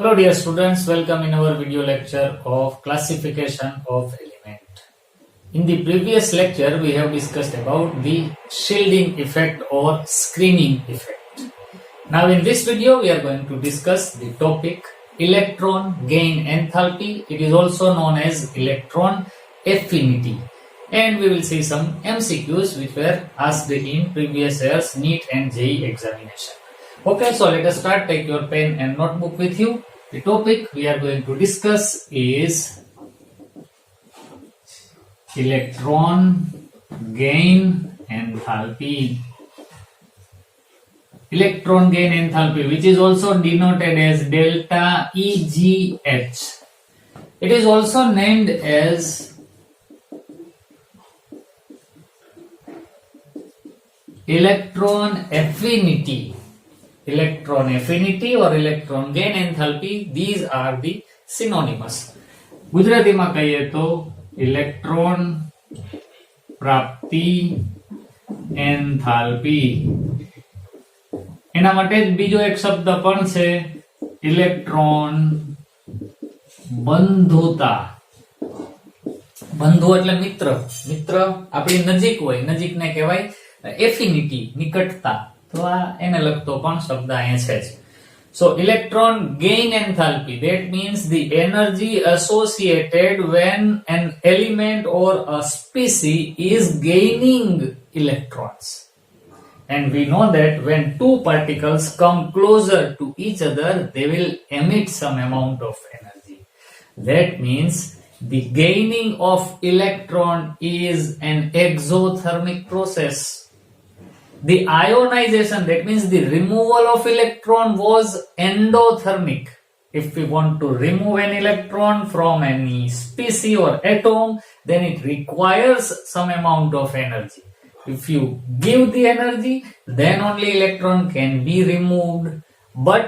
Hello dear students, welcome in our video lecture of classification of element. In the previous lecture we have discussed about the shielding effect or screening effect. Now in this video we are going to discuss the topic electron gain enthalpy. It is also known as electron affinity. And we will see some MCQs which were asked in previous year's NEET and JEE examination. Okay, so let us start. Take your pen and notebook with you. The topic we are going to discuss is electron gain enthalpy. Electron gain enthalpy, which is also denoted as delta EGH. It is also named as electron affinity. Electron affinity or electron gain enthalpy, these are the synonymous. ગુજરાતીમાં કહીએ તો electron પ્રાપ્તિ enthalpy. એના માટે જ બીજો એક શબ્દ પણ છે ઇલેક્ટ્રોન બંધુતા. બંધુ એટલે મિત્ર. મિત્ર આપણી નજીક હોય, નજીકને કહેવાય એફિનિટી, નિકટતા. તો આ એને લગતો પણ શબ્દ અહીંયા છે જ. So electron gain enthalpy, that means the energy associated when an element or a species is gaining electrons. And we know that when two particles come closer to each other, they will emit some amount of energy. That means the gaining of electron is an exothermic process. The ionization, that means the removal of electron, was endothermic. If we want to remove an electron from any species or atom, then it requires some amount of energy. If you give the energy, then only electron can be removed. But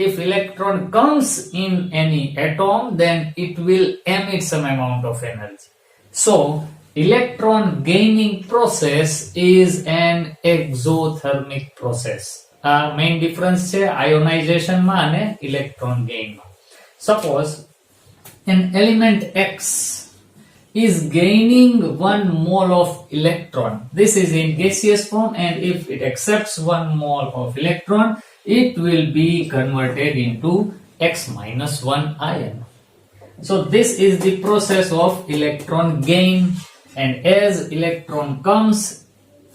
if electron comes in any atom, then it will emit some amount of energy. So electron gaining process is an exothermic process. Main difference છે ionization માં અને electron gain માં. Suppose an element X is gaining 1 mole of electron. This is in gaseous form, and if it accepts 1 mole of electron, it will be converted into X minus 1 ion. So this is the process of electron gain. And as electron comes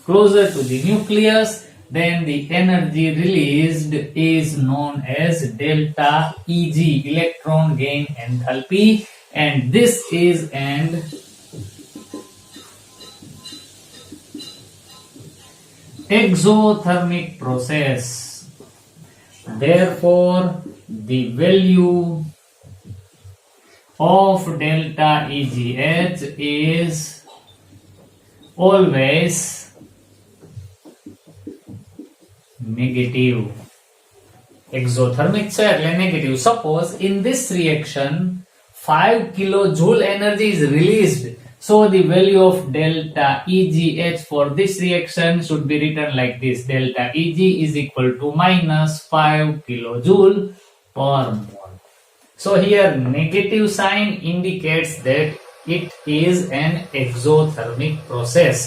closer to the nucleus, then the energy released is known as delta Eg, electron gain enthalpy, and this is an exothermic process. Therefore, the value of delta EGH is always negative. Exothermic છે એટલે negative. Suppose in this reaction 5 kilojoule energy is released, so the value of delta EGH for this reaction should be written like this: delta Eg is equal to minus 5 kilojoule per mole. So here negative sign indicates that it is an exothermic process.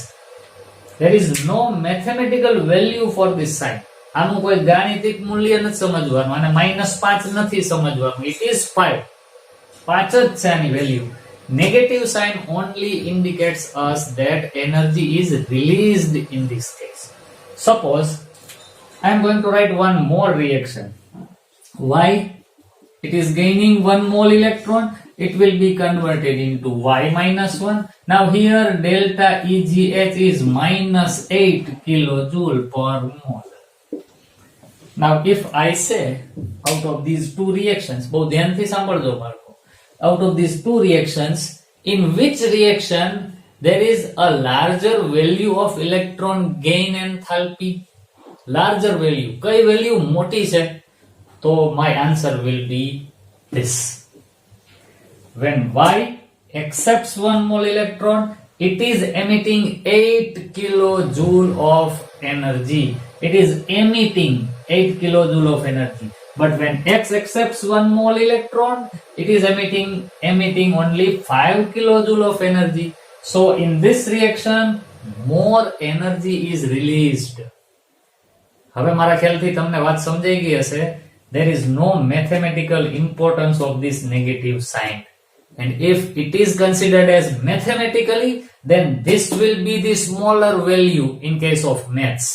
There is no mathematical value for this sign. આનું કોઈ ગાણિતિક મૂલ્ય નથી સમજવાનું, અને -5 નથી સમજવાનું. It is 5. 5 જ છે આની value. Negative sign only indicates us that energy is released in this case. Suppose I am going to write one more reaction. Why? It is gaining 1 mole electron. It will be converted into Y minus 1. Now here delta EGH is minus 8 kilojoule per mole. Now if I say out of these two reactions, બહુ ધ્યાનથી સાંભળજો બાળકો, out of these two reactions, in which reaction there is a larger value of electron gain enthalpy? Larger value. કઈ value મોટી છે? તો my answer will be this. When Y accepts 1 mole electron, it is emitting 8 kilojoule of energy. It is emitting 8 kilojoule of energy. But when X accepts 1 mole electron, it is emitting only 5 kilojoule of energy. So in this reaction, more energy is released. હવે મારા ખ્યાલથી તમને વાત સમજાઈ ગઈ હશે. There is no mathematical importance of this negative sign. And if it is considered as mathematically, then this will be the smaller value in case of maths.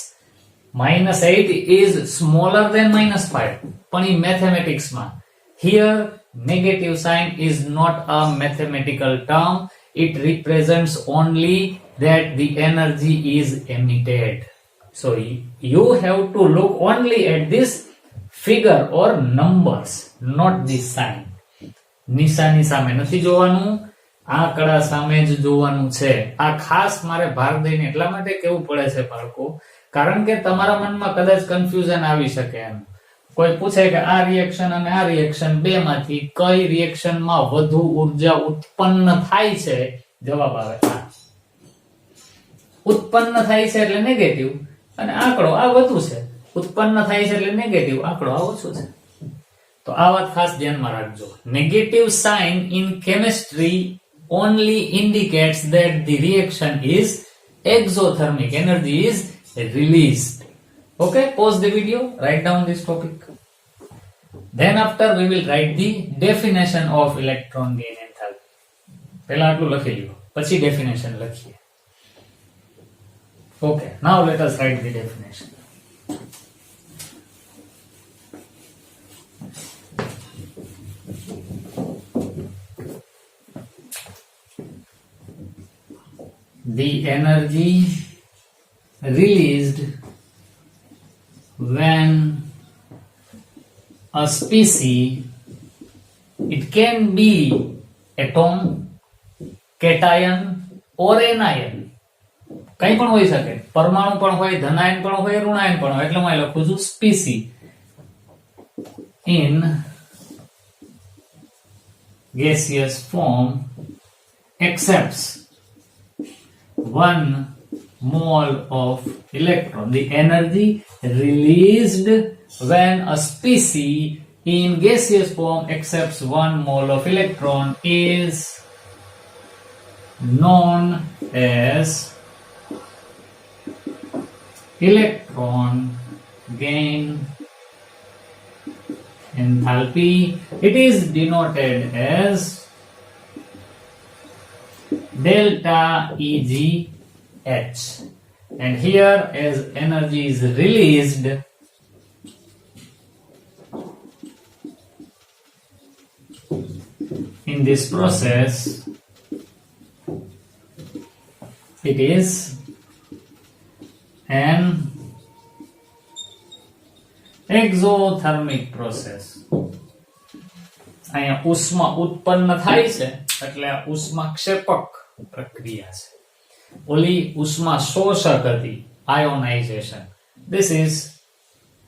-8 is smaller than -5. પણ in mathematics માં here negative sign is not a mathematical term. It represents only that the energy is emitted. So you have to look only at this figure or numbers, not this sign. નિશાની સામે નથી જોવાનું, આંકડા સામે જ જોવાનું છે. આ ખાસ મારે ભાર દઈને એટલા માટે કેવું પડે છે બાળકો, કારણ કે તમારા મનમાં કદાચ કન્ફ્યુઝન આવી શકે એમ. કોઈ પૂછે કે આ રિએક્શન અને આ રિએક્શન બે માંથી કઈ રિએક્શન માં વધુ ઉર્જા ઉત્પન્ન થાય છે, જવાબ આવે આ. ઉત્પન્ન થાય છે એટલે નેગેટિવ અને આંકડો આ વધુ છે. ઉત્પન્ન થાય છે એટલે નેગેટિવ, આંકડો આ ઓછો છે. તો આ વાત ખાસ ધ્યાનમાં રાખજો. Negative sign in chemistry only indicates that the reaction is exothermic, energy is released. Okay, pause the video, write down this topic. Then after we will write the definition of electron gain enthalpy. પહેલા આટલું લખી લ્યો, પછી definition લખીએ. Okay, now let us write the definition. The energy released when a species, it can be atom, cation or anion, કઈ પણ હોઈ શકે. પરમાણુ પણ હોય, ધનાયન પણ હોય, ઋણાયન પણ હોય. એટલે હું અહીં લખું છું species in gaseous form accepts 1 mole of electron. The energy released when a species in gaseous form accepts 1 mole of electron is known as electron gain enthalpy. It is denoted as delta EGH, and here as energy is released, in this process it is an exothermic process. અહીંયા ઉષ્મા ઉત્પન્ન થાય છે એટલે આ ઉષ્મા ક્ષેપક પ્રક્રિયા છે. ઓલી ઉષ્મા શોષક હતી, ionisation. This is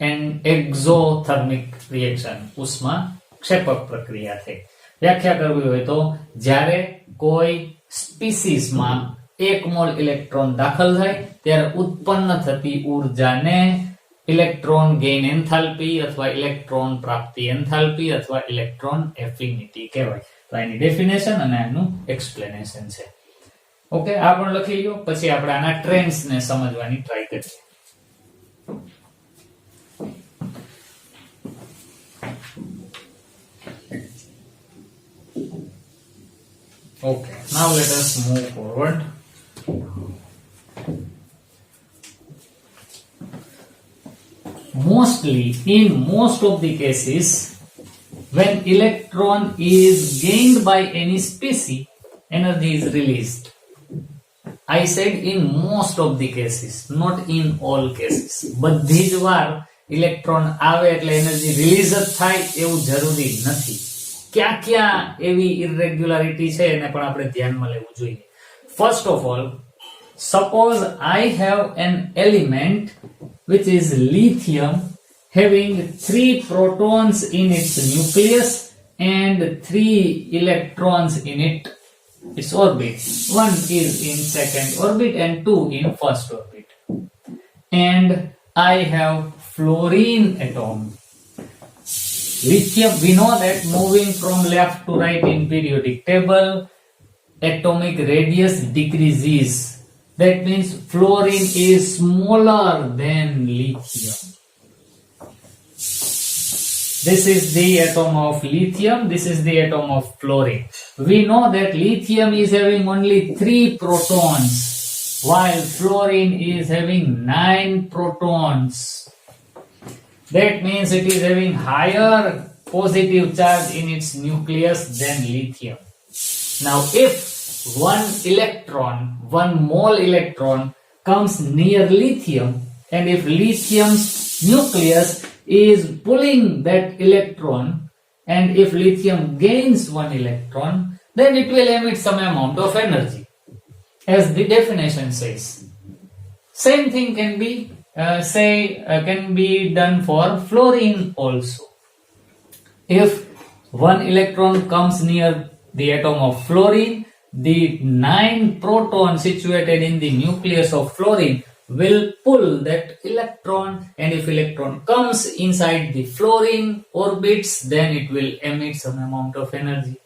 an exothermic reaction. ઉષ્મા ક્ષેપક પ્રક્રિયા થઈ. વ્યાખ્યા કરવી હોય તો જ્યારે કોઈ સ્પીસીસમાં 1 મોલ ઇલેક્ટ્રોન દાખલ થાય ત્યારે ઉત્પન્ન થતી ઉર્જાને ઇલેક્ટ્રોન ગેઇન એન્થાલ્પી અથવા ઇલેક્ટ્રોન પ્રાપ્તિ એન્થાલ્પી અથવા ઇલેક્ટ્રોન એફિનિટી કહેવાય. તો એની ડેફિનેશન અને એનું એક્સપ્લેનેશન છે. ઓકે, આ પણ લખી લ્યો. પછી આપણે આના ટ્રેન્ડ્સ ને સમજવાની ટ્રાય કરીએ. Okay, now let us move forward. Mostly, in most of the cases, when electron is gained by any species, energy is released. I said in most of the cases, not in all cases. બધી જ વાર electron આવે એટલે energy release જ થાય એવું જરૂરી નથી. ક્યાં ક્યાં એવી ઇરેગ્યુલારિટી છે એને પણ આપણે ધ્યાનમાં લેવું જોઈએ. First of all, suppose I have an element which is lithium having 3 protons in its nucleus and 3 electrons in its orbit. One is in second orbit and 2 in first orbit. And I have fluorine atom. Lithium, we know that moving from left to right in periodic table, atomic radius decreases. That means fluorine is smaller than lithium. This is the atom of lithium, this is the atom of fluorine. We know that lithium is having only 3 protons, while fluorine is having 9 protons. That means it is having higher positive charge in its nucleus than lithium. Now, if one mole electron comes near lithium, and if lithium's nucleus is pulling that electron, and if lithium gains 1 electron, then it will emit some amount of energy, as the definition says. Same thing can be can be done for fluorine also. If 1 electron comes near the atom of fluorine, the 9 protons situated in the nucleus of fluorine will pull that electron, and if electron comes inside the fluorine orbits, then it will emit some amount of energy.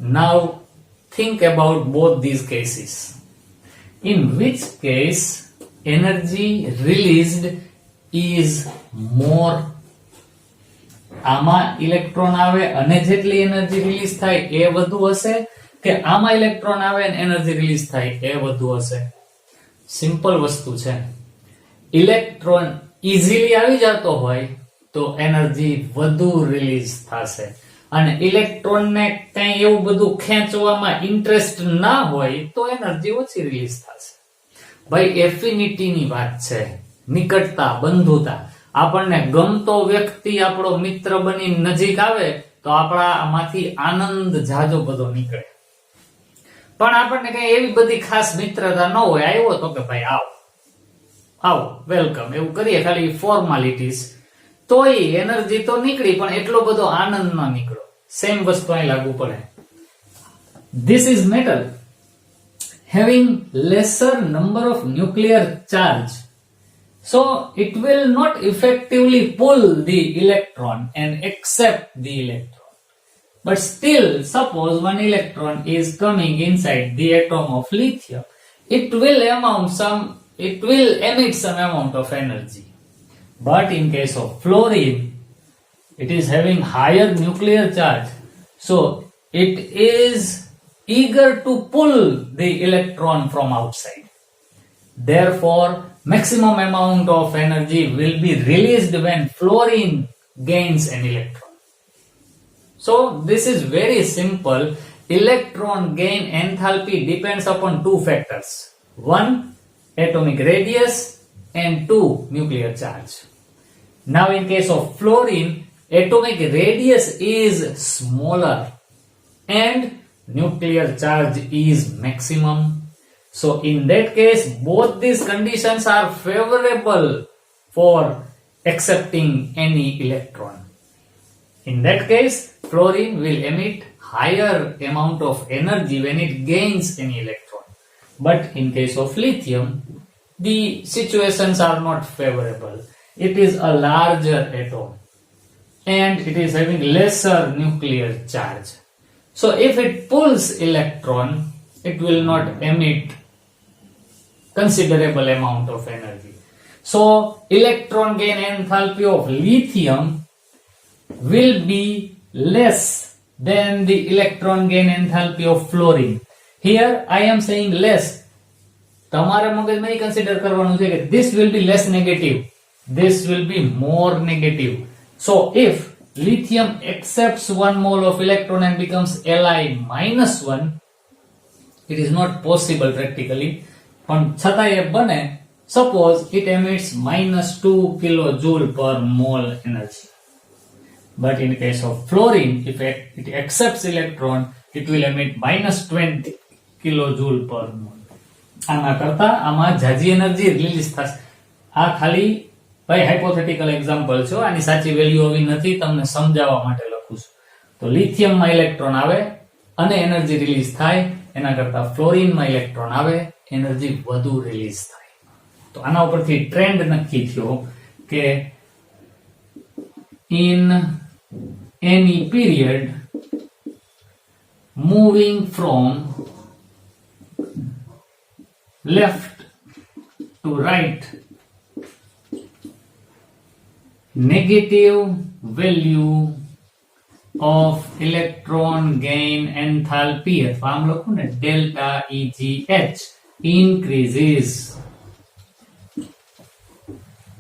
Now think about both these cases. In which case energy released is more? આમાં electron આવે અને જેટલી energy release થાય એ વધુ હશે, કે આમાં electron આવે અને એનર્જી રિલીઝ થાય એ વધુ હશે? સિમ્પલ વસ્તુ છે. ઇલેક્ટ્રોન ઇઝીલી આવી જતો હોય તો એનર્જી વધુ રિલીઝ થશે, અને ઇલેક્ટ્રોન ને કઈ એવું બધું ખેંચવામાં ઇન્ટરેસ્ટ ના હોય તો એનર્જી ઓછી રિલીઝ થશે. ભાઈ એફિનિટી ની વાત છે, નિકટતા, બંધુતા. આપણને ગમતો વ્યક્તિ આપણો મિત્ર બની નજીક આવે તો આપણામાંથી આનંદ જાજો બધો નીકળે. પણ આપણને કઈ એવી બધી ખાસ મિત્રતા ન હોય, આવ્યો તો કે ભાઈ આવો આવો વેલકમ એવું કરીએ, ખાલી ફોર્માલિટીઝ, તોય એનર્જી તો નીકળી પણ એટલો બધો આનંદ ન નીકળ્યો. સેમ વસ્તુ અહીં લાગુ પડે. This is metal having lesser number of nuclear charge, so it will not effectively pull the electron and accept the electron. But still, suppose 1 electron is coming inside the atom of lithium, it will emit some amount of energy. But in case of fluorine, it is having higher nuclear charge, so it is eager to pull the electron from outside. Therefore, maximum amount of energy will be released when fluorine gains an electron. So this is very simple. Electron gain enthalpy depends upon 2 factors. 1, atomic radius, and 2, nuclear charge. Now in case of fluorine, atomic radius is smaller and nuclear charge is maximum. So in that case, both these conditions are favorable for accepting any electron. In that case, fluorine will emit higher amount of energy when it gains any electron. But in case of lithium, the situations are not favorable. It is a larger atom and it is having lesser nuclear charge. So if it pulls electron, it will not emit considerable amount of energy. So electron gain enthalpy of lithium will be less than the electron gain enthalpy of fluorine. Here I am saying less. તમારે મગજમાં consider કરવાનું છે કે this will be less negative, this will be more negative. So if lithium accepts 1 mole of electron and becomes Li-1, it is not possible practically, પણ છતાં એ બને. Suppose it emits -2 kilojoule per mole energy. But in case of fluorine, if it accepts electron, it will emit -20 kilojoule per mole. આના કરતા આમાં જાજી energy release થશે. આ ખાલી ભાઈ હાઇપોથેટિકલ એક્ઝામ્પલ છે, આની સાચી વેલ્યુ આવી નથી, તમને સમજાવવા માટે લખું છું. તો લિથિયમમાં ઇલેક્ટ્રોન આવે અને એનર્જી રિલીઝ થાય, એના કરતા ફ્લોરિનમાં ઇલેક્ટ્રોન આવે, એનર્જી વધુ રિલીઝ થાય. તો આના ઉપરથી ટ્રેન્ડ નક્કી થયો કે in any period moving from left to right, negative value of electron gain enthalpy અથવા આમ લખું ને delta EGH increases.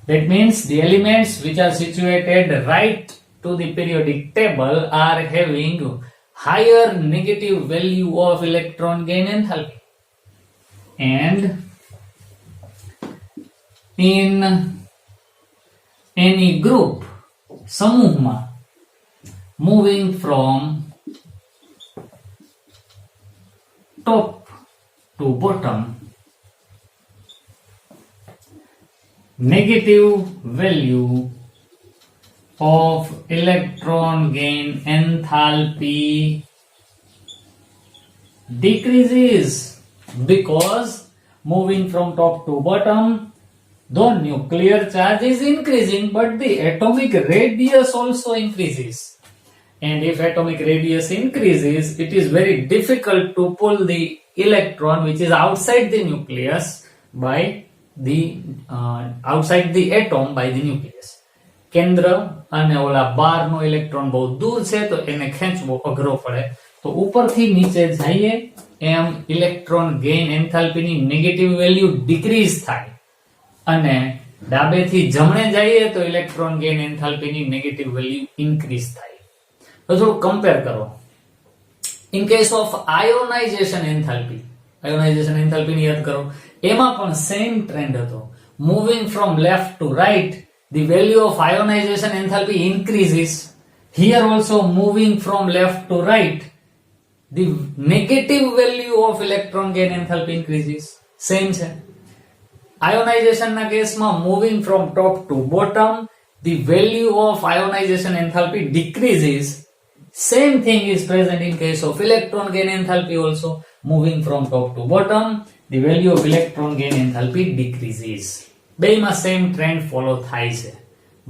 That means the elements which are situated right to the periodic table are having higher negative value of electron gain enthalpy. And in any group, સમૂહમાં, moving from top to bottom, negative value of electron gain enthalpy decreases, because moving from top to bottom, the nuclear charge is increasing, but the atomic radius also increases. And if atomic radius increases, it is very difficult to pull the electron which is outside the nucleus by the outside the atom by the nucleus. કેન્દ્ર અને ઓલા બારનો electron બહુ દૂર છે તો એને ખેંચવો અઘરો પડે, તો ઉપરથી નીચે જઈએ એમ ઇલેક્ટ્રોન ગેઇન એન્થાલ્પીની નેગેટિવ વેલ્યુ ડિક્રીઝ થાય, અને ડાબેથી જમણે જઈએ તો ઇલેક્ટ્રોન ગેઇન એન્થાલ્પીની નેગેટિવ વેલ્યુ ઇન્ક્રીઝ થાય. તો થોડું કમ્પેર કરો. In case of ionization enthalpy, ionization એન્થાલ્પીની યાદ કરો, એમાં પણ સેમ ટ્રેન્ડ હતો. Moving from left to right, the value of ionization enthalpy increases. Here also moving from left to right, the negative value of electron gain enthalpy increases. Same છે. Ionization ના કેસમાં moving from top to bottom, the value of ionization enthalpy decreases. Same thing is present in case of electron gain enthalpy also. Moving from top to bottom, the value of electron gain enthalpy decreases. બેયમાં same trend follow થાય છે,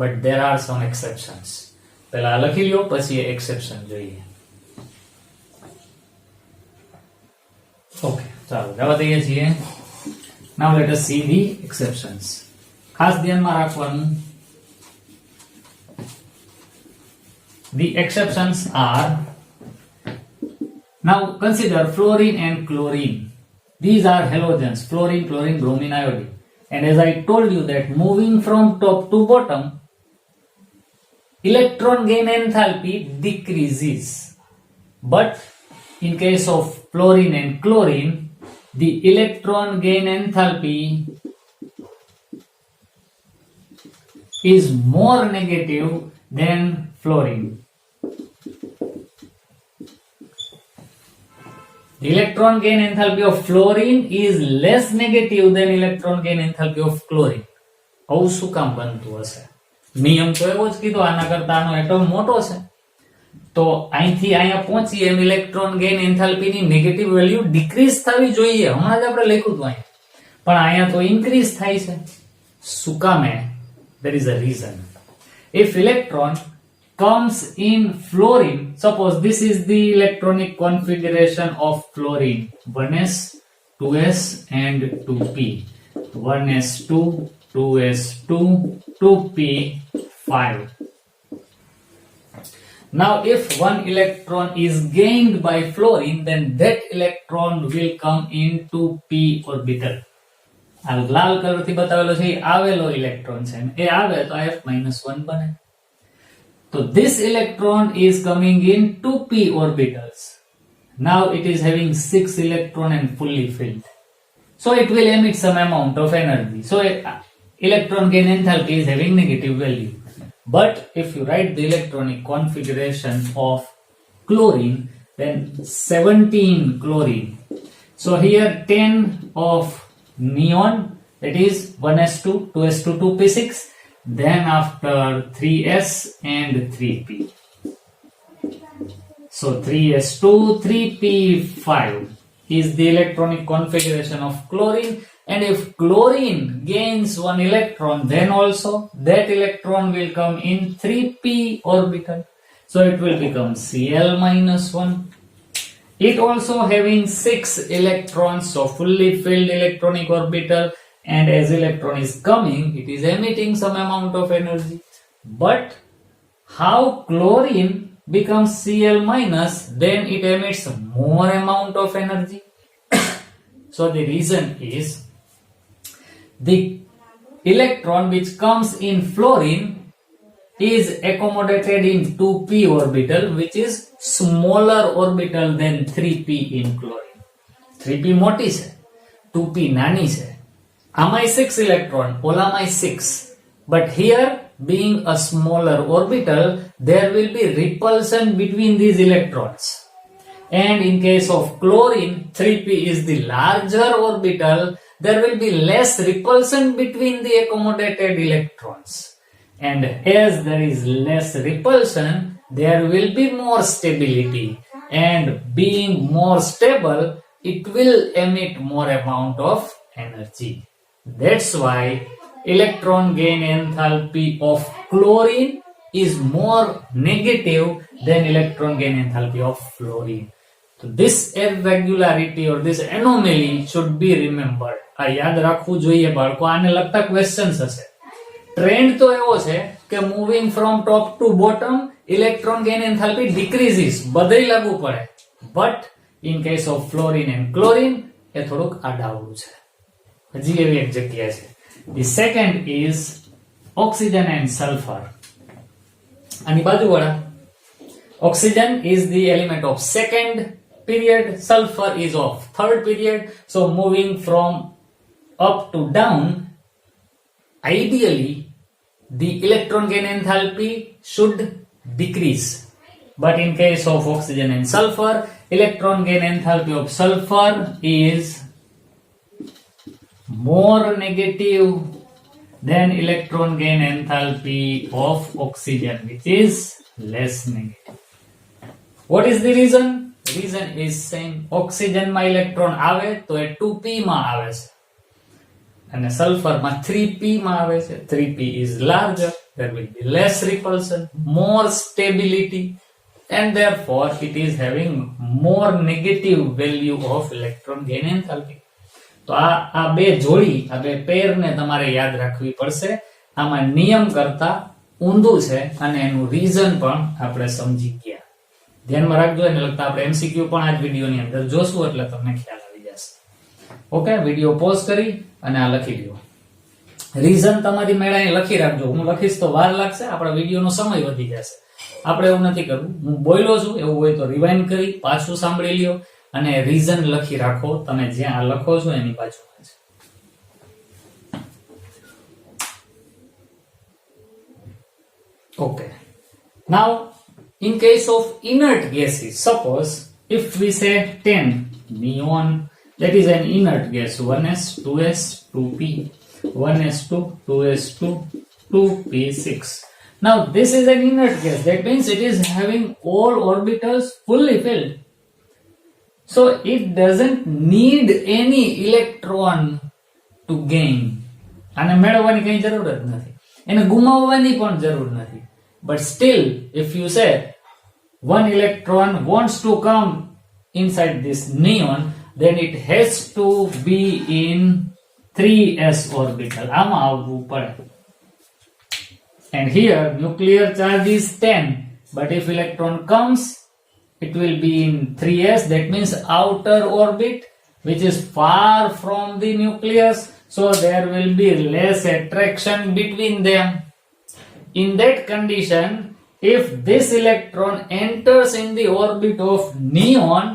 but there are some exceptions. પહેલા લખી લ્યો, પછી exception જોઈએ. Okay, ચાલો જવા દઈએ છીએ. Now let us see the exceptions. ખાસ ધ્યાનમાં રાખવાનું, the exceptions are, now consider fluorine and chlorine. These are halogens, fluorine, chlorine, bromine, iodine. And as I told you that moving from top to bottom, electron gain enthalpy decreases. But in case of fluorine and chlorine, the electron gain enthalpy is more negative than fluorine. The electron gain enthalpy of fluorine is less negative than electron gain enthalpy of chlorine. આવું શું કામ બનતું હશે? નિયમ તો એવો જ કીધો, આના કરતા આનો એટમ મોટો છે, તો અહીંથી અહીંયા પહોંચી એમ ઇલેક્ટ્રોન ગેઇન એન્થાલ્પીની નેગેટિવ વેલ્યુ ડિક્રીઝ થવી જોઈએ. હમણાં જ આપણે લખ્યું હતું અહીંયા, પણ અહીંયા તો ઇન્ક્રીઝ થાય છે. શું કામે? there is a reason. If electron comes in fluorine, suppose this is the electronic configuration of fluorine, 1s, 2s and 2p, 1s2, 2s2, 2p, 5. Now if one electron is gained by fluorine, then that electron will come into p orbital. આ લાલ કલરથી બતાવેલો છે એ આવેલો electron છે, એ આવે તો F-1 બને. So this electron is coming in 2p orbitals. Now it is having 6 electron and fully filled. So it will emit some amount of energy. So electron gain enthalpy is having negative value. But if you write the electronic configuration of chlorine, then 17 chlorine. So here 10 of neon, that is 1s2, 2s2, 2p6. Then after 3s and 3p. So 3s2, 3p5 is the electronic configuration of chlorine. And if chlorine gains 1 electron, then also that electron will come in 3p orbital. So it will become Cl minus 1. It also having 6 electrons, so fully filled electronic orbital, and as electron is coming, it is emitting some amount of energy. But how chlorine becomes Cl minus, then it emits more amount of energy. So the reason is the electron which comes in fluorine is accommodated in 2p orbital, which is smaller orbital than 3p in chlorine. 3p મોટી છે, 2p નાની છે. આમાંય 6 electron, ઓલામાંય 6. But here, being a smaller orbital, there will be repulsion between these electrons. And in case of chlorine, 3p is the larger orbital, there will be less repulsion between the accommodated electrons. And as there is less repulsion, there will be more stability. And being more stable, it will emit more amount of energy. That's why electron gain enthalpy of chlorine is more negative than electron gain enthalpy of fluorine. So this irregularity or this anomaly should be remembered. આ યાદ રાખવું જોઈએ બાળકો. આને લગતા questions હશે. Trend તો એવો છે કે moving from top to bottom electron gain enthalpy decreases, બધાય લાગુ પડે. But in case of fluorine and chlorine એ થોડુંક આડાવડું છે. હજી એવી એક જગ્યા છે. The second is oxygen and sulfur. આની બાજુવાળા, oxygen is the element of second period, sulfur is of third period. So moving from up to down, ideally the electron gain enthalpy should decrease. But in case of oxygen and sulfur, electron gain enthalpy of sulfur is more negative than electron gain enthalpy of oxygen, which is less negative. What is the reason? The reason is same. Oxygen માં electron આવે તો એ 2p માં આવે છે અને sulfur માં 3p માં આવે છે. 3p is larger, there will be less repulsion, more stability, and therefore it is having more negative value of electron gain enthalpy. તો આ બે જોડી, આ બે પેર ને તમારે યાદ રાખવી પડશે. આમાં નિયમ કરતા ઊંધું છે અને એનું રીઝન પણ આપણે સમજી ગયા. ધ્યાનમાં રાખજો. એને લગતા આપણે એમસીક્યુ પણ આ વિડિયોની અંદર જોશું એટલે તમને ખ્યાલ આવી જશે. ઓકે, વિડિયો પોઝ કરી અને આ લખી લ્યો. રીઝન તમારી મેળાએ લખી રાખજો. હું લખીશ તો વાર લાગશે, આપણા વિડિયોનો સમય વધી જશે. આપણે એવું નથી કરવું. હું બોલ્યો છું એવું હોય તો રિવાઇન્ડ કરી પાછું સાંભળી લ્યો અને રીઝન લખી રાખો. તમે જ્યાં લખો છો એની બાજુમાં છે. Okay. Now, in case of inert gases, suppose if we say 10 neon, that is an inert gas, 1s, 2s, 2p, 1s2, 2s2, 2p6. Now, this is an inert gas. That means it is having all orbitals fully filled. So it doesn't need any electron to gain. આને મેળવવાની કઈ જરૂર જ નથી. એને ગુમાવવાની પણ જરૂર નથી. But still, if you say one electron wants to come inside this neon, then it has to be in 3s orbital. આમાં આવવું પડે. And here nuclear charge is 10, but if electron comes, it will be in 3s, that means outer orbit, which is far from the nucleus, so there will be less attraction between them. In that condition, if this electron enters in the orbit of neon,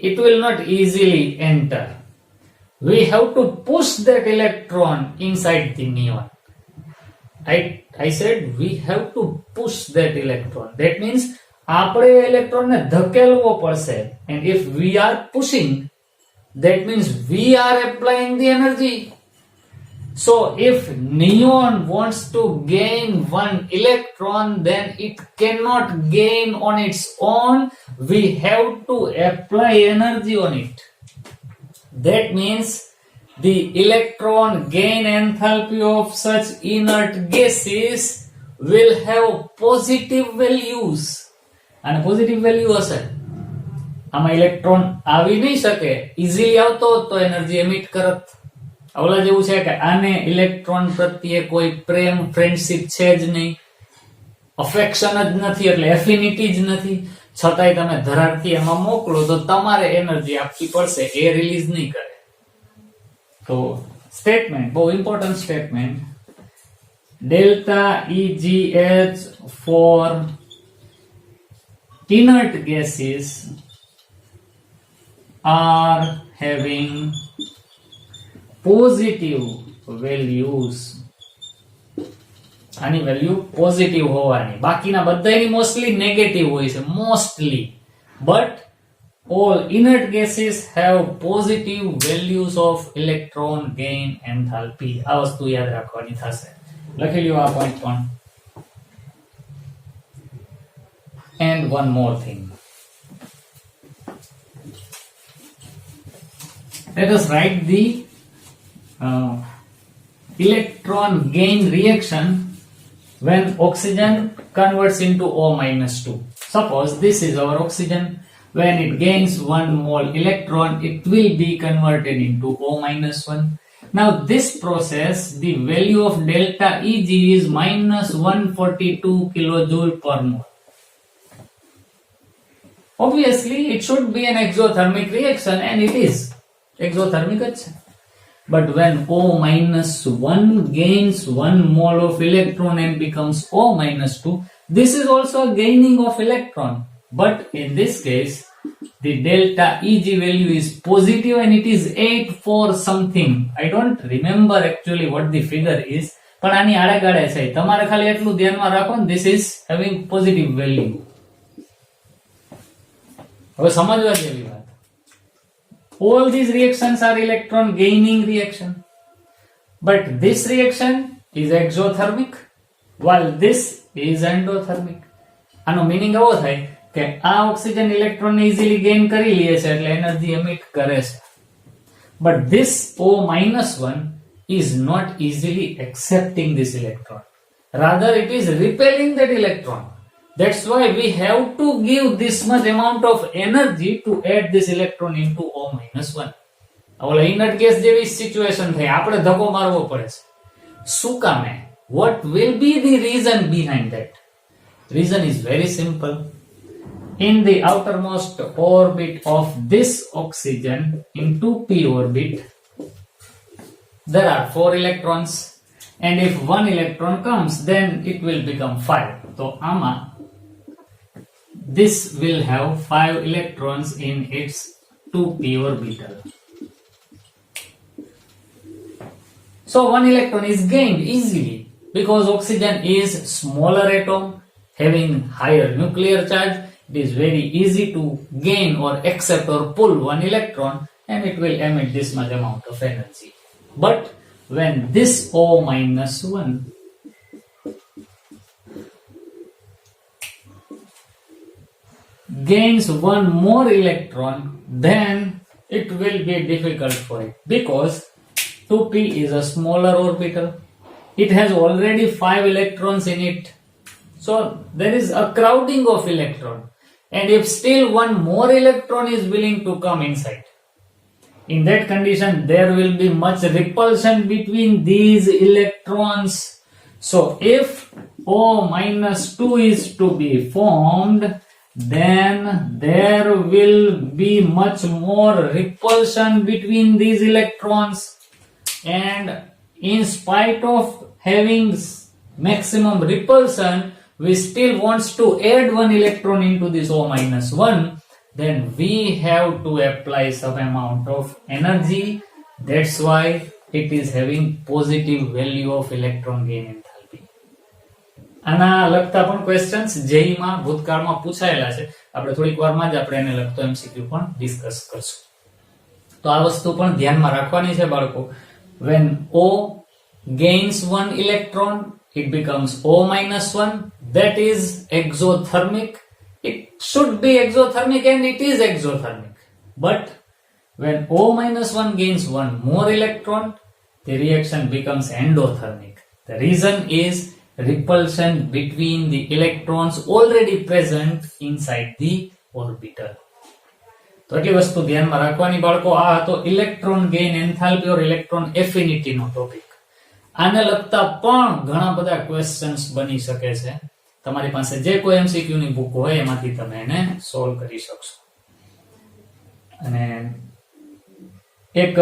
it will not easily enter. We have to push that electron inside the neon. I said we have to push that electron. That means આપણે electron ને ધકેલવો પડશે. And if we are pushing, that means we are applying the energy. So if neon wants to gain one electron, then it cannot gain on its own. We have to apply energy on it. That means the electron gain enthalpy of such inert gases will have positive values. અને positive value હશે, આમાં electron આવી નહીં શકે, easily આવતો હોત તો energy emit કરત. ઓલા જેવું છે કે આને ઇલેક્ટ્રોન પ્રત્યે કોઈ પ્રેમ ફ્રેન્ડશિપ છે જ નહીં, અફેક્શન જ નથી, એટલે એફિનિટી જ નથી, છતાંય તમે ધરારથી એમાં મોકલો તો તમારે એનર્જી આપવી પડશે, એ રિલીઝ નહીં કરે. તો સ્ટેટમેન્ટ બહુ important statement, delta EGH for inert gases are having positive values. આની વેલ્યુ પોઝિટિવ હોવાની, બાકીના બધાની મોસ્ટલી નેગેટિવ હોય છે, mostly, but all inert gases have positive values of electron gain enthalpy. આ વસ્તુ યાદ રાખવાની થશે, લખી લ્યો આ પોઈન્ટ પણ. And one more thing, let us write the electron gain reaction when oxygen converts into O-2. Suppose this is our oxygen. When it gains 1 mole electron, it will be converted into O-1. Now this process, the value of delta Eg is minus 142 kilojoule per mole. Obviously, it should be an exothermic reaction, and it is exothermic. But when O-1 gains 1 mole of electron and becomes O-2, this is also a gaining of electron. But in this case, the delta Eg value is positive and it is 8 for something. I don't remember actually what the figure is. પણ આની આડેગાડે છે, તમારે ખાલી એટલું ધ્યાનમાં રાખો ને, this is having positive value. હવે સમજવા જેવી વાત. All these reactions are electron gaining reaction, but this reaction is exothermic while this is endothermic. આનો મીનિંગ એવો થાય કે આ ઓક્સિજન ઇલેક્ટ્રોન ને ઇઝીલી ગેઇન કરી લે છે, એટલે એનર્જી એમિટ કરે છે, but this O-1 is not easily accepting this electron, rather it is repelling that electron. That's why we have to give this much amount of energy to add this electron into O-1. Ola inert gas જેવી situation થઈ, આપણે ધક્કો મારવો પડે છે. શું કામે? What will be the reason behind that? Reason is very simple. In the outermost orbit of this oxygen, in 2p orbit, there are 4 electrons, and if 1 electron comes, then it will become 5. So ama this will have 5 electrons in its 2p orbital. So 1 electron is gained easily because oxygen is smaller atom having higher nuclear charge. It is very easy to gain or accept or pull 1 electron, and it will emit this much amount of energy. But when this O-1 gains 1 more electron, then it will be difficult for it, because 2p is a smaller orbital. It has already 5 electrons in it. So there is a crowding of electron, and if still 1 more electron is willing to come inside, in that condition there will be much repulsion between these electrons. So if O-2 is to be formed, then there will be much more repulsion between these electrons, and in spite of having maximum repulsion, we still wants to add 1 electron into this O-1, then we have to apply some amount of energy. That's why it is having positive value of electron gain enthalpy. આના લગતા પણ questions JE માં ભૂતકાળમાં પૂછાયેલા છે, આપણે થોડીક વારમાં જ આપણે એને લગતો MCQ પણ ડિસ્કસ કરશું. તો આ વસ્તુ પણ ધ્યાનમાં રાખવાની છે બાળકો. When O gains 1 electron, it becomes O-1. That is exothermic. It should be exothermic, and it is exothermic. But when O-1 gains 1 more electron, the reaction becomes endothermic. The reason is repulsion between the electrons already present inside the orbital. તો એટલી વસ્તુ ધ્યાનમાં રાખવાની બાળકો. આ હતો electron gain enthalpy ઓર electron affinity નો topic. આને લગતા પણ ઘણા બધા ક્વેશ્ચન્સ બની શકે છે. તમારી પાસે જે કોઈ એમસીક્યુ ની બુક હોય એમાંથી તમે એને સોલ્વ કરી શકશો. અને એક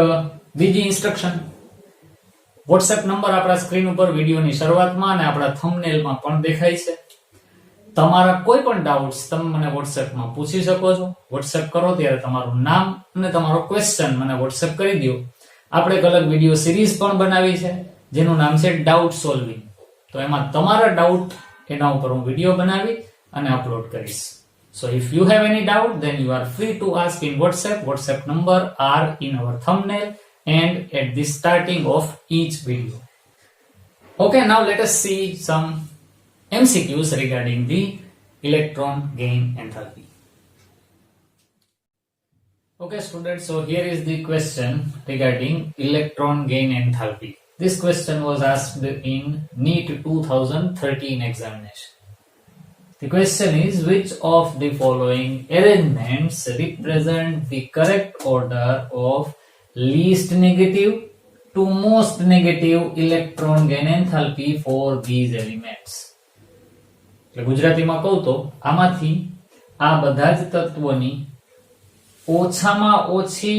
બીજી ઇન્સ્ટ્રક્શન, WhatsApp નંબર આપણા સ્ક્રીન ઉપર વિડિયોની શરૂઆતમાં અને આપણા થંબનેલમાં પણ દેખાય છે. તમારા કોઈ પણ ડાઉટ્સ તમે મને WhatsApp માં પૂછી શકો છો. WhatsApp કરો ત્યારે તમારું નામ અને તમારો ક્વેશ્ચન મને WhatsApp કરી દો. આપણે એક અલગ વિડિયો સિરીઝ પણ બનાવી છે જેનું નામ છે ડાઉટ સોલ્વિંગ. તો એમાં તમારા ડાઉટ એના ઉપર હું વિડિયો બનાવી અને અપલોડ કરીશ. So if you have any doubt, then you are free to ask in WhatsApp. WhatsApp number are in our thumbnail and at the starting of each video. Okay, now let us see some MCQs regarding the electron gain enthalpy. Okay students, so here is the question regarding electron gain enthalpy. This question was asked in NEET 2013 examination. The question is, which of the following arrangements represent the correct order of least negative to most negative electron gain enthalpy for these elements? એટલે ગુજરાતીમાં કહું તો આમાંથી આ બધા જ તત્વોની ઓછામાં ઓછી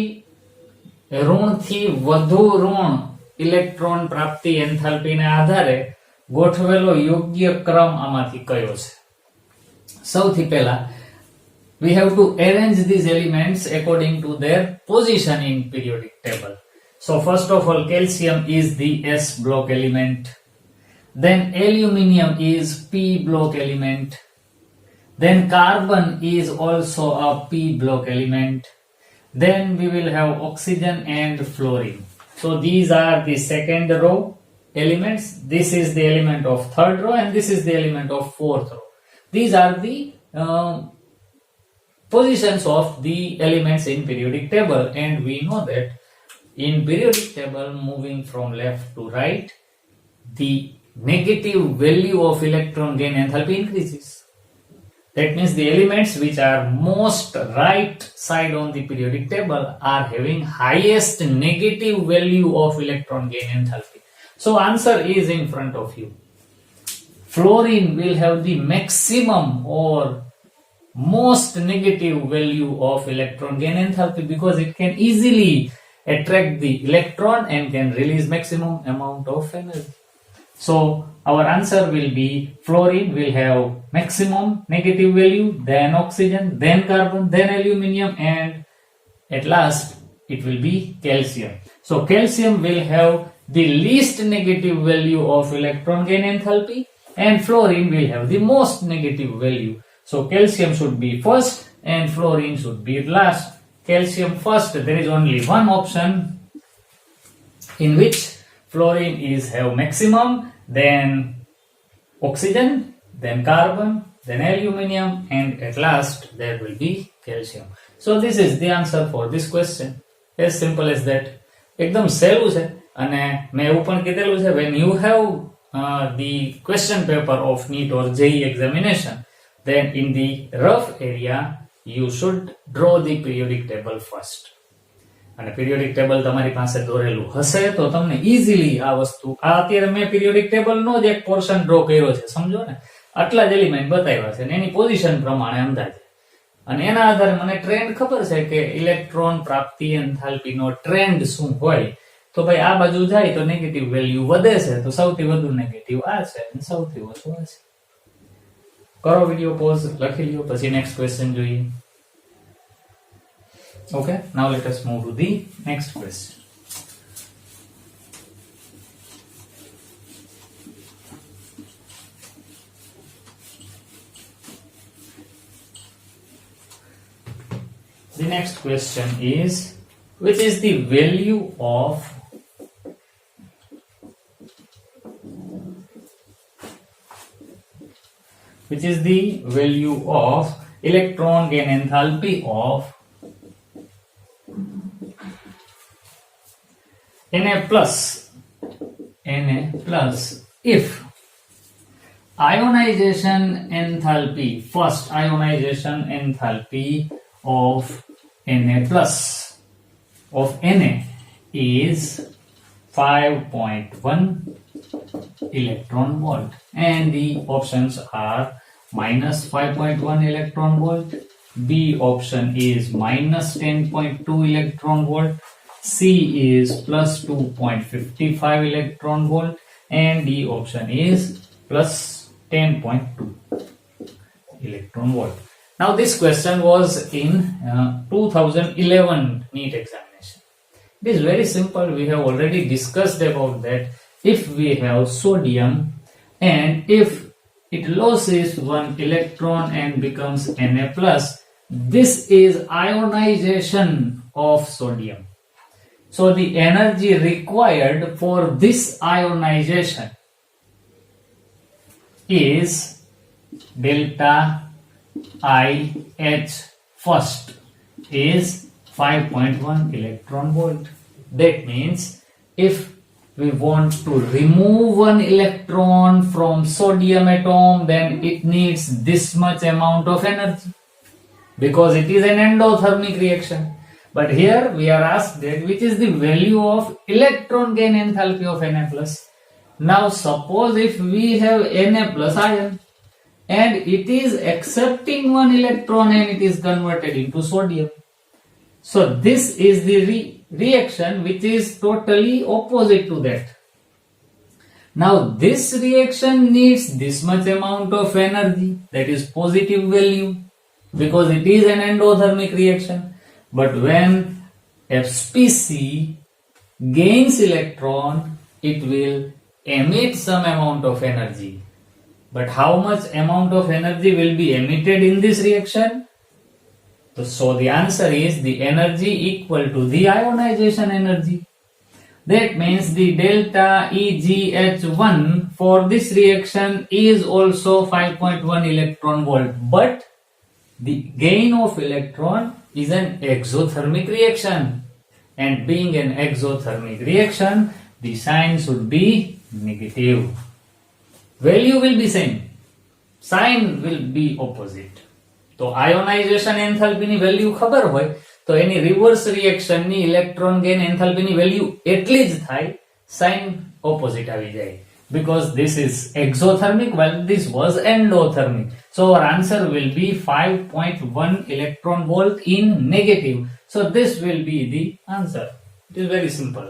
ઋણથી વધુ ઋણ ઇલેક્ટ્રોન પ્રાપ્તિ એન્થાલ્પીને આધારે ગોઠવેલો યોગ્ય ક્રમ આમાંથી કયો છે? સૌથી પહેલા we have to arrange these elements according to their position in periodic table. So first of all, calcium is the S block element. Then aluminium is P block element. Then carbon is also a P block element. Then we will have oxygen and fluorine. So these are the second row elements. This is the element of third row and this is the element of fourth row. These are the positions of the elements in periodic table, and we know that in periodic table, moving from left to right, the negative value of electron gain enthalpy increases. That means the elements which are most right side on the periodic table are having highest negative value of electron gain enthalpy. So answer is in front of you. Fluorine will have the maximum or most negative value of electron gain enthalpy because it can easily attract the electron and can release maximum amount of energy. So our answer will be fluorine will have maximum negative value, then oxygen, then carbon, then aluminium, and at last it will be calcium. So calcium will have the least negative value of electron gain enthalpy, and fluorine will have the most negative value. So calcium should be first and fluorine should be last. Calcium first, there is only one option in which fluorine is have maximum, then oxygen, then carbon, then aluminium, and at last there will be calcium. So this is the answer for this question. As simple as that. એકદમ સહેલું છે. અને મેં એવું પણ કીધેલું છે, when you have the question paper of NEET or JEE examination, then in the rough area you should draw the periodic table first. અને periodic table તમારી પાસે દોરેલું હશે તો તમને easily આ વસ્તુ, આ અત્યારે મેં periodic table નો જ એક પોર્શન ડ્રો કર્યો છે, સમજો ને, આટલા જ એલિમેન્ટ બતાવ્યા છે અને એની પોઝિશન પ્રમાણે અંદાજે, અને એના આધારે મને ટ્રેન્ડ ખબર છે કે ઇલેક્ટ્રોન પ્રાપ્તિ એન્થાલ્પી નો ટ્રેન્ડ શું હોય. તો ભાઈ આ બાજુ જાય તો નેગેટિવ વેલ્યુ વધે છે, તો સૌથી વધુ નેગેટિવ આ છે અને સૌથી ઓછું આ છે. કરો વિડિયો પોઝ, લખી લ્યો, પછી નેક્સ્ટ ક્વેશ્ચન જોઈએ. Okay, now let us move to the next question. The next question is, which is the value of electron gain enthalpy of Na plus if ionization enthalpy, first ionization enthalpy of Na plus of Na is 5.1 electron volt, and the options are minus 5.1 electron volt, B option is minus 10.2 electron volt, C is plus 2.55 electron volt, and D option is plus 10.2 electron volt. Now this question was in 2011 NEET examination. It is very simple. We have already discussed about that. If we have sodium and if it loses one electron and becomes Na plus, this is ionization of sodium. So the energy required for this ionization is delta IH first is 5.1 electron volt. That means if we want to remove one electron from sodium atom, then it needs this much amount of energy because it is an endothermic reaction. But here we are asked that which is the value of electron gain enthalpy of Na plus. Now suppose if we have Na plus ion and it is accepting one electron and it is converted into sodium. So this is the reaction which is totally opposite to that. Now this reaction needs this much amount of energy, that is positive value, because it is an endothermic reaction. But when FPC gains electron, it will emit some amount of energy. But how much amount of energy will be emitted in this reaction? So the answer is the energy equal to the ionization energy. That means the delta EgH1 for this reaction is also 5.1 electron volt. But the gain of electron is an exothermic reaction. And being an exothermic reaction, the sign should be negative. Value will be same. Sign will be opposite. તો ionisation એન્થાલ્પીની value ખબર હોય તો એની reverse રિએક્શનની electron gain એન્થાલ્પીની value એટલી જ થાય, sign opposite આવી જાય, because this is exothermic while this was endothermic. So our answer will be 5.1 electron volt in negative. So this will be the answer. It is very simple.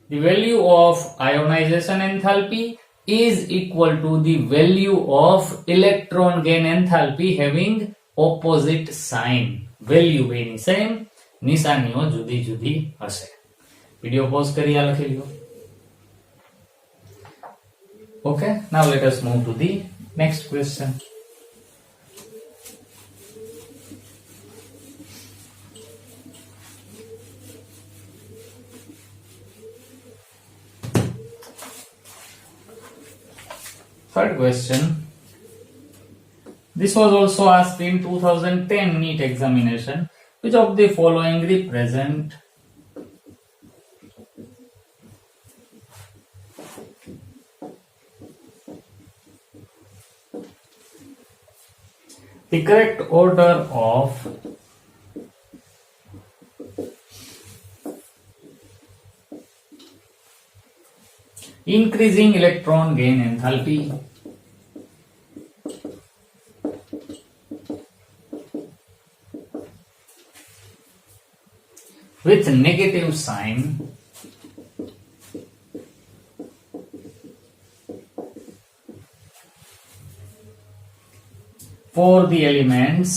The value of ionization enthalpy is equal to the value of electron gain enthalpy having opposite sign. Value being same, નિશાનીઓ જુદી જુદી હશે. Video pose કરી આ લખી લ્યો. Okay, now let us move to the next question. Third question. This was also asked in 2010 NEET examination. Which of the following represent the correct order of increasing electron gain enthalpy with negative sign for the elements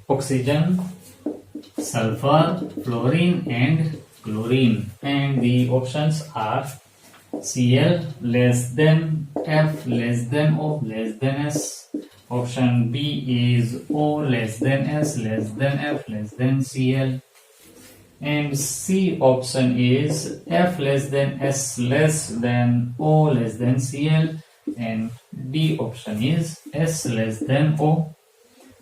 oxygen, sulfur, fluorine and chlorine, and the options are Cl less than F less than O less than S. Option B is O less than S less than F less than Cl, and C option is F less than S less than O less than Cl, and D option is S less than O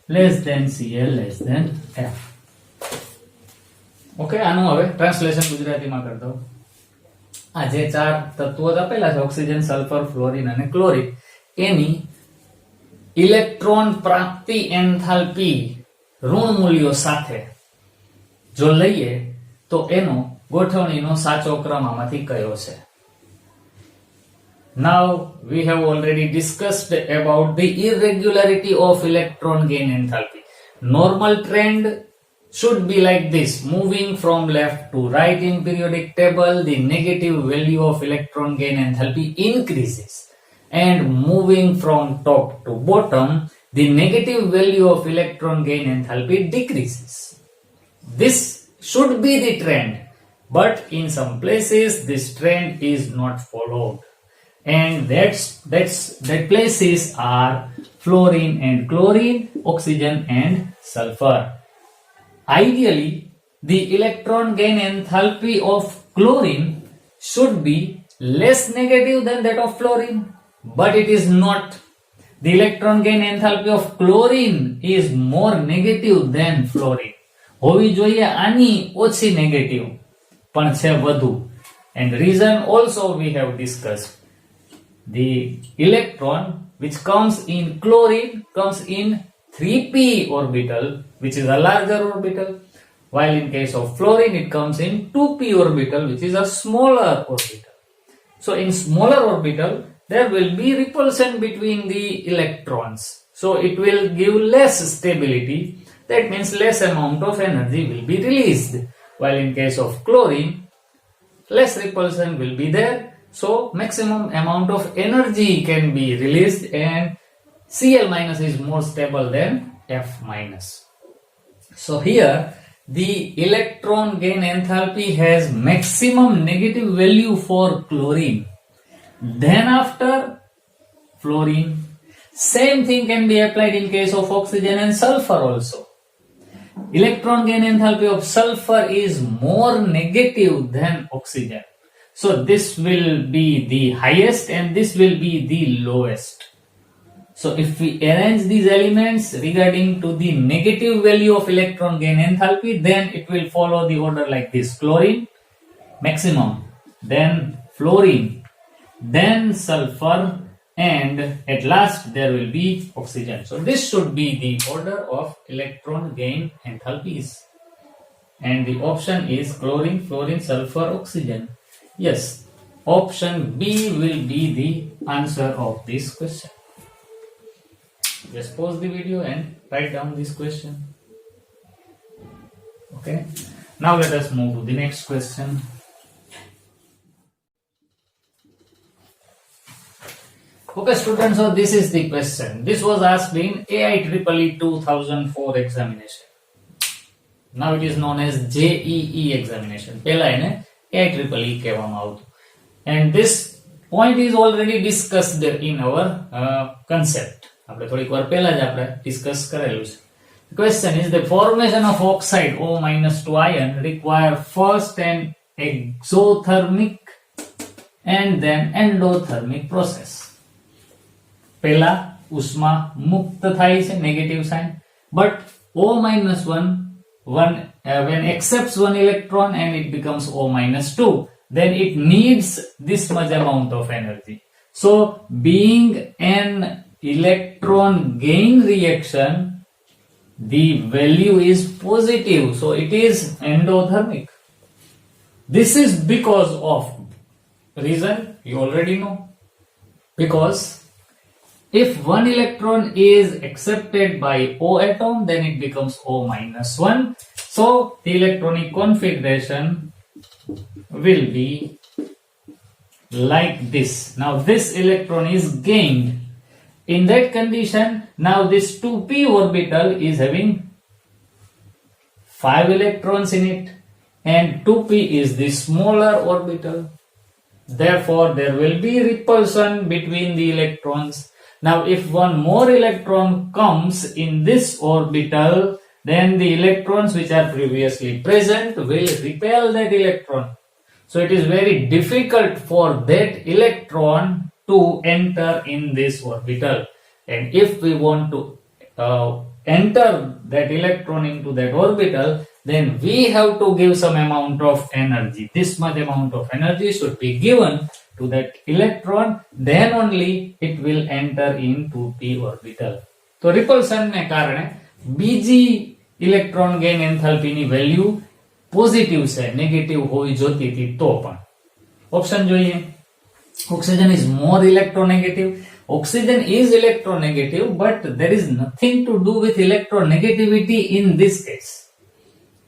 less than Cl less than F. Okay, આનું હવે translation ગુજરાતીમાં કરી દઉં. આ જે ચાર તત્વો આપેલા છે ઓક્સિજન, સલ્ફર, ફ્લોરિન અને ક્લોરિન, એની ઇલેક્ટ્રોન પ્રાપ્તિ એન્થાલ્પી ઋણ મૂલ્યો સાથે જો લઈએ તો એનો ગોઠવણીનો સાચો ક્રમ આમાંથી કયો છે? Now we have already discussed about the irregularity of electron gain enthalpy. Normal trend should be like this: moving from left to right in periodic table, the negative value of electron gain enthalpy increases, and moving from top to bottom, the negative value of electron gain enthalpy decreases. This should be the trend, but in some places this trend is not followed, and that places are fluorine and chlorine, oxygen and sulfur. Ideally, the electron gain enthalpy of chlorine should be less negative than that of fluorine, but it is not. The electron gain enthalpy of chlorine is more negative than fluorine. હોવી જોઈએ આની ઓછી negative, પણ છે વધુ. And reason also we have discussed. The electron which comes in chlorine comes in 3p orbital, which is a larger orbital, while in case of fluorine it comes in 2p orbital, which is a smaller orbital. So in smaller orbital there will be repulsion between the electrons, so it will give less stability. That means less amount of energy will be released, while in case of chlorine less repulsion will be there, so maximum amount of energy can be released, and Cl- is more stable than F-. So here the electron gain enthalpy has maximum negative value for chlorine, then after fluorine. Same thing can be applied in case of oxygen and sulfur also. Electron gain enthalpy of sulfur is more negative than oxygen, so this will be the highest and this will be the lowest. So if we arrange these elements regarding to the negative value of electron gain enthalpy, then it will follow the order like this: chlorine maximum, then fluorine, then sulfur, and at last there will be oxygen. So this should be the order of electron gain enthalpies, and the option is chlorine, fluorine, sulfur, oxygen. Yes, option B will be the answer of this question. Just pause the video and write down this question. Okay, now let us move to the next question. Okay students, so this is the question. This was asked in AIEEE 2004 examination. Now it is known as JEE examination. પહેલા એને AIEEE કહેવામાં આવતું. And this point is already discussed in our concept. આપણે થોડીક વાર પહેલા જ આપણે ડિસ્કસ કરેલું છે. The question is: the formation of oxide O-2 ion require first an exothermic and then endothermic process. પહેલા ઉષ્મા મુક્ત થાય છે, negative sign, but O-1 when accepts one electron and it becomes O-2, then it needs this much amount of energy. So being an electron gain reaction, the value is positive, so it is endothermic. This is because of reason you already know. Because if one electron is accepted by O atom, then it becomes O-1. So the electronic configuration will be like this. Now this electron is gained. In that condition, now this 2p orbital is having 5 electrons in it, and 2p is the smaller orbital. Therefore there will be repulsion between the electrons. Now if one more electron comes in this orbital, then the electrons which are previously present will repel that electron. So it is very difficult for that electron to enter in this orbital. And if we want to enter that electron into that orbital, then we have to give some amount of energy. This much amount of energy should be given to that electron, then only it will enter into the orbital. તો રિપલ્શન ને કારણે બીજી electron gain enthalpy ની value positive છે, negative હોવી જોતી હતી તો પણ. ઓપ્શન જોઈએ. Oxygen is more electronegative. Oxygen is electronegative, but there is nothing to do with electronegativity in this case.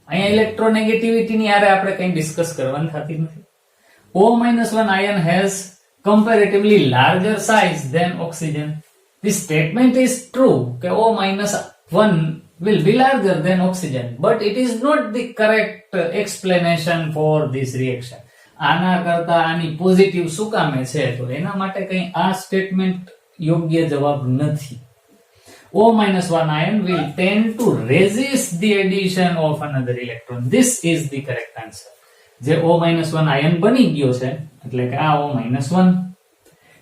અહીંયા electronegativity ની આરે આપણે કંઈ ડિસ્કસ કરવાની થતી નથી. O-1 ion has comparatively larger size than oxygen. This statement is true that O-1 will be larger than oxygen, but it is not the correct explanation for this reaction. આના કરતા આની પોઝિટિવ શું કામે છે, તો એના માટે કંઈ આ સ્ટેટમેન્ટ યોગ્ય જવાબ નથી. O-1 ion will tend to resist the addition of another electron. This is the correct answer. જે O-1 ion બની ગયો છે એટલે કે આ O-1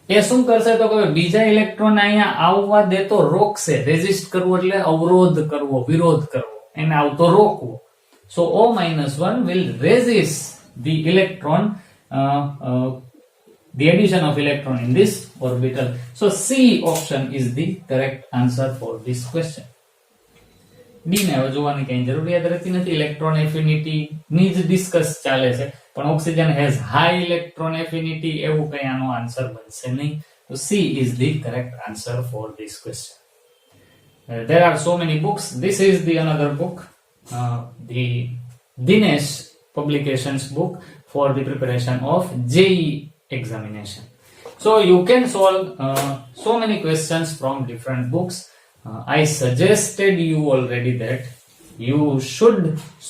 એ શું કરશે તો કે બીજા ઇલેક્ટ્રોન અહીંયા આવવા દેતો રોકશે. રેઝિસ્ટ કરવો એટલે અવરોધ કરવો, વિરોધ કરવો, એને આવતો રોકવો. So O-1 will resist the electron, the addition of electron in this orbital. So C option is the correct answer for this question. D ને હવે જોવાની કઈ જરૂરિયાત રહેતી નથી. ઇલેક્ટ્રોન એફિનિટી ની જ ડિસ્કસ ચાલે છે, પણ oxygen has high electron affinity એવું કઈ આનો આન્સર બનશે નહીં. તો C is the correct answer for this question. There are so many books. This is the another book, the Dinesh Publications book for the preparation of JEE examination. So you can solve so many questions from different books. I suggested you already that you should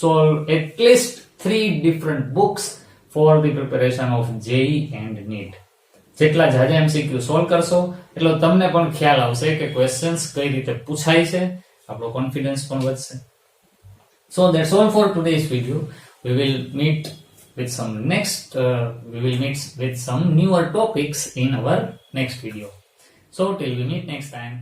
solve at least 3 different books for the preparation of JEE and NEET. જેટલા જાજા MCQ solve કરશો એટલો તમને પણ ખ્યાલ આવશે કે questions કઈ રીતે પૂછાય છે, આપણો કોન્ફિડન્સ પણ વધશે. So that's all for today's video. We will meet with some newer topics in our next video. So till we meet next time.